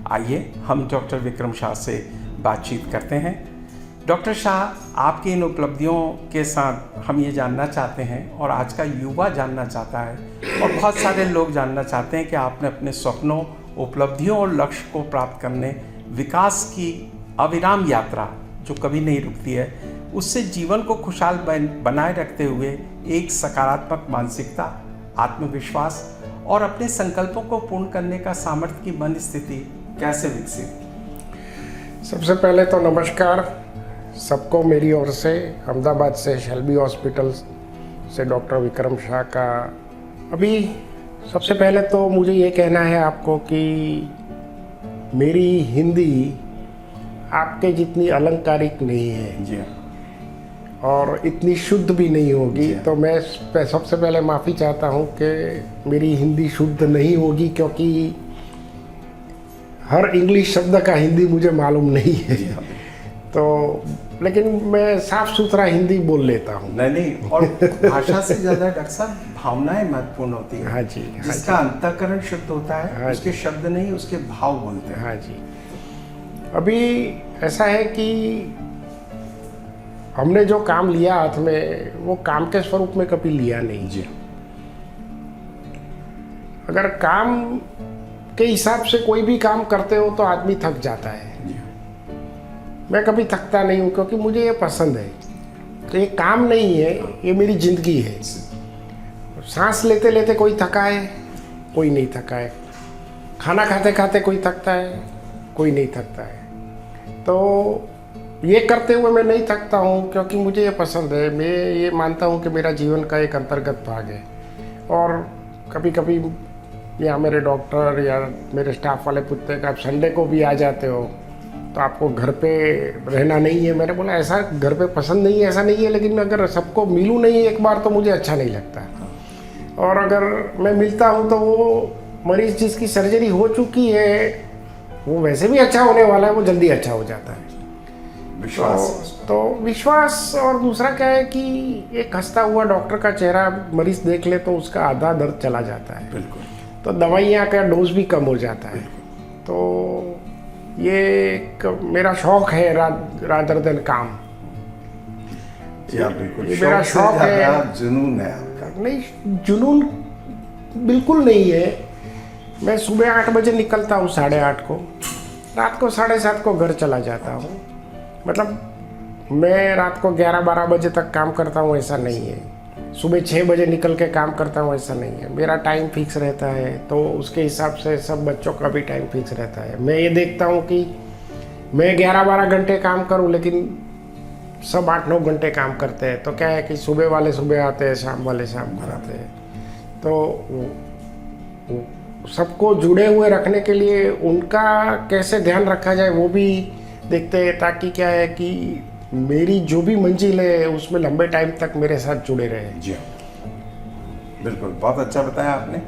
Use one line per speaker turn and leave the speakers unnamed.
आइए हम डॉक्टर विक्रम शाह से बातचीत करते हैं। डॉक्टर शाह, आपकी इन उपलब्धियों के साथ हम ये जानना चाहते हैं और आज का युवा जानना चाहता है और बहुत सारे लोग जानना चाहते हैं कि आपने अपने सपनों, उपलब्धियों और लक्ष्य को प्राप्त करने, विकास की अविराम यात्रा जो कभी नहीं रुकती है, उससे जीवन को खुशहाल बनाए रखते हुए एक सकारात्मक मानसिकता, आत्मविश्वास और अपने संकल्पों को पूर्ण करने का सामर्थ्य की मन स्थिति कैसे विकसित?
सबसे पहले तो नमस्कार सबको मेरी ओर से। अहमदाबाद से शेल्बी हॉस्पिटल से डॉक्टर विक्रम शाह का। अभी सबसे पहले तो मुझे ये कहना है आपको कि मेरी हिंदी आपके जितनी अलंकारिक नहीं है
जी
और इतनी शुद्ध भी नहीं होगी। तो मैं सबसे पहले माफ़ी चाहता हूँ कि मेरी हिंदी शुद्ध नहीं होगी, क्योंकि हर इंग्लिश शब्द का हिंदी मुझे मालूम नहीं है। तो लेकिन मैं साफ सुथरा हिंदी बोल लेता हूँ।
नहीं, और भाषा से ज़्यादा डॉक्टर साहब भावनाएं महत्वपूर्ण होती हैं।
हाँ जी,
जिसका अंतःकरण शुद्ध होता है,
हाँ
उसके शब्द नहीं, उसके भाव बोलते हैं।
हाँ जी। अभी ऐसा है कि हमने जो काम लिया हाथ में, वो काम के स्वरूप में कभी लिया नहीं।
जी,
अगर काम के हिसाब से कोई भी काम करते हो तो आदमी थक जाता है।
जी,
मैं कभी थकता नहीं हूँ, क्योंकि मुझे ये पसंद है। तो ये काम नहीं है, ये मेरी ज़िंदगी है। सांस लेते लेते कोई थका है, कोई नहीं थका है। खाना खाते खाते कोई थकता है, कोई नहीं थकता है। तो ये करते हुए मैं नहीं थकता हूँ, क्योंकि मुझे ये पसंद है। मैं ये मानता हूँ कि मेरा जीवन का एक अंतर्गत भाग है। और कभी कभी या मेरे डॉक्टर या मेरे स्टाफ वाले पूछते हैं कि आप संडे को भी आ जाते हो तो आपको घर पे रहना नहीं है। मैंने बोला ऐसा घर पे पसंद नहीं है, ऐसा नहीं है, लेकिन अगर सबको मिलूँ नहीं एक बार तो मुझे अच्छा नहीं लगता। और अगर मैं मिलता हूँ तो वो मरीज़ जिसकी सर्जरी हो चुकी है वो वैसे भी अच्छा होने वाला है, वो जल्दी अच्छा हो जाता है।
विश्वास।
तो विश्वास। और दूसरा क्या है कि एक हंसता हुआ डॉक्टर का चेहरा मरीज देख ले तो उसका आधा दर्द चला जाता है।
बिल्कुल।
तो दवाइयाँ का डोज भी कम हो जाता है। तो ये एक मेरा शौक है रादर देन काम।
जी हाँ, बिल्कुल।
ये मेरा शौक है,
जुनून है आपका।
नहीं जुनून बिल्कुल नहीं है। मैं सुबह 8 बजे निकलता हूँ, 8:30 को, रात को 7:30 को घर चला जाता हूँ। मतलब मैं रात को 11-12 बजे तक काम करता हूँ ऐसा नहीं है। सुबह 6 बजे निकल के काम करता हूँ ऐसा नहीं है। मेरा टाइम फिक्स रहता है, तो उसके हिसाब से सब बच्चों का भी टाइम फिक्स रहता है। मैं ये देखता हूँ कि मैं 11-12 घंटे काम करूँ, लेकिन सब 8-9 घंटे काम करते हैं। तो क्या है कि सुबह वाले सुबह आते हैं, शाम वाले शाम को आते हैं। तो सबको जुड़े हुए रखने के लिए उनका कैसे ध्यान रखा जाए वो भी देखते हैं, ताकि क्या है कि मेरी जो भी मंजिल है उसमें लंबे टाइम तक मेरे साथ जुड़े रहे।
जी, बिल्कुल, बहुत अच्छा बताया आपने।